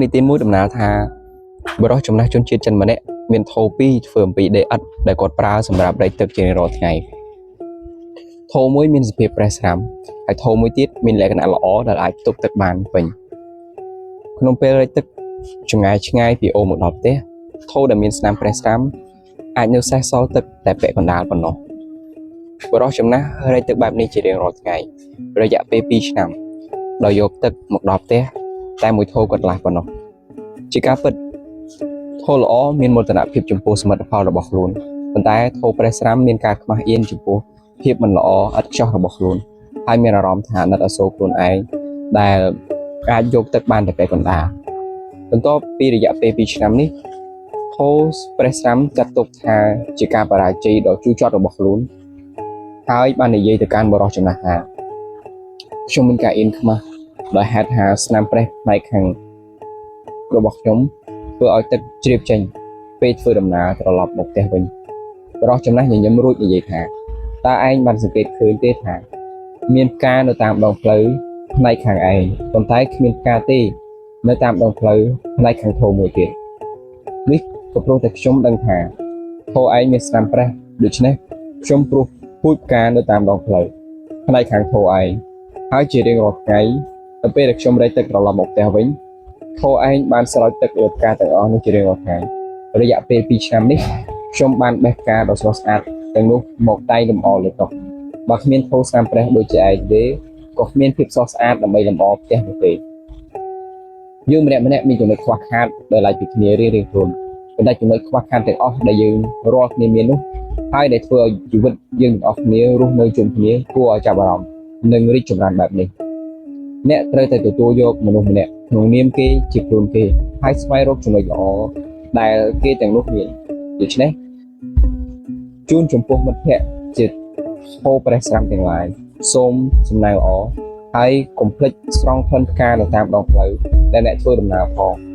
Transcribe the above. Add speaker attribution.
Speaker 1: នេះទីមួយដំណើរថាបរិសុទ្ធចំណាស់ជនជាតិចិនម្នាក់មានថោពីរធ្វើអំពីដីឥដ្ឋដែលគាត់ប្រើសម្រាប់រែកទឹកជារៀងរាល់ថ្ងៃថោមួយមានសភាពប្រេះស្រាំហើយថោមួយទៀតមានលក្ខណៈល្អដែលអាចទប់ទឹកបានពេញក្នុងពេលរែកទឹកចម្ងាយឆ្ងាយពីអូរមកដល់ផ្ទះថោដែលមានស្នាមប្រេះស្រាំអាចនៅសេសសល់ទឹកតែពាក់កណ្ដាលប៉ុណ្ណោះបរិសុទ្ធចំណាស់រែកទឹកបែបនេះជារៀងរាល់ថ្ងៃរយៈពេល2ឆ្នាំដោយយកទឹកមកដល់ផ្ទះតែមួយថោកន្លះប៉ុណ្ណោះជាការពិតថោល្អមានមោទនភាពចំពោះសមិទ្ធផលរបស់ខ្លួនប៉ុន្តែថោប្រេះស្រាំមានការខ្មាស់អៀនចំពោះភាពមិនល្អឥតខ្ចោះរបស់ខ្លួនហើយមានអារម្មណ៍ថាអាណិតអាសូរខ្លួនឯងដែលអាចយកទឹកបានតែពេលកណ្ដាលបន្ទាប់ពីរយៈពេល2ឆ្នាំនេះថោប្រេះស្រាំចាត់ទុកថាជាការបរាជ័យដ៏ជូរចត់របស់ខ្លួនហើយបាននិយាយទៅកាន់បរិសុទ្ធចំណាស់ថាខ្ញុំមានការអៀនខ្មាស់ដោយហេតុថាស្នាមប្រេះផ្នែកខាងរបស់ខ្ញុំធ្វើឲ្យទឹកជ្រាបចេញពេលធ្វើដំណើរត្រឡប់មកផ្ទះវិញបរិសុទ្ធចំណាស់ញញឹមរួចនិយាយថាតើឯងបានសង្កេតឃើញទេថាមានផ្កានៅតាមដងផ្លូវផ្នែកខាងឯងប៉ុន្តែគ្មានផ្កាទេនៅតាមដងផ្លូវផ្នែកខាងធំមួយទៀតនេះក៏ព្រោះតែខ្ញុំដឹងថាធោឯងមានស្នាមប្រេះដូច្នេះខ្ញុំព្រោះពូជផ្កានៅតាមដងផ្លូវផ្នែកខាងធោឯងហើយជារៀងរាល់ថ្ងៃដល់ពេលដែលខ្ញុំរែកទឹកត្រឡប់មកផ្ទះវិញថោឯងបានស្រោចទឹកលើផ្កាទាំងអស់នោះជារៀងរាល់ថ្ងៃរយៈពេល2ឆ្នាំនេះខ្ញុំបានបេះផ្កាដ៏ស្រស់ស្អាតទាំងនោះមកតែងលម្អលើតុបើគ្មានថោស្នាមប្រេះដូចជាឯងទេក៏គ្មានភាពស្រស់ស្អាតដើម្បីលម្អផ្ទះនោះទេយើងម្នាក់មានចំណុចខ្វះខាតដែលឡាយពីគ្នារៀងៗខ្លួនប៉ុន្តែចំណុចខ្វះខាតទាំងអស់ដែលយើងរាល់គ្នាមាននោះហើយដែលធ្វើឲ្យជីវិតយើងទាំងអស់គ្នារស់នៅជុំគ្នាគួរឲ្យចាប់អារម្មណ៍និងរីកចម្រើនបែបនេះអ្នកត្រូវតែទទួលយកមនុស្សម្នាក់ក្នុងនាមគេជាខ្លួនគេហើយស្វែងរកចំណុចល្អដែលគេទាំងនោះមានដូច្នេះជូនចំពោះមិត្តភ័ក្តិជាថោប្រេះស្រាំទាំងឡាយសូមសំណាងល្អហើយកុំភ្លេចស្រង់ក្លិនផ្កានៅតាមដងផ្លូវដែលអ្នកធ្វើដំណើរផង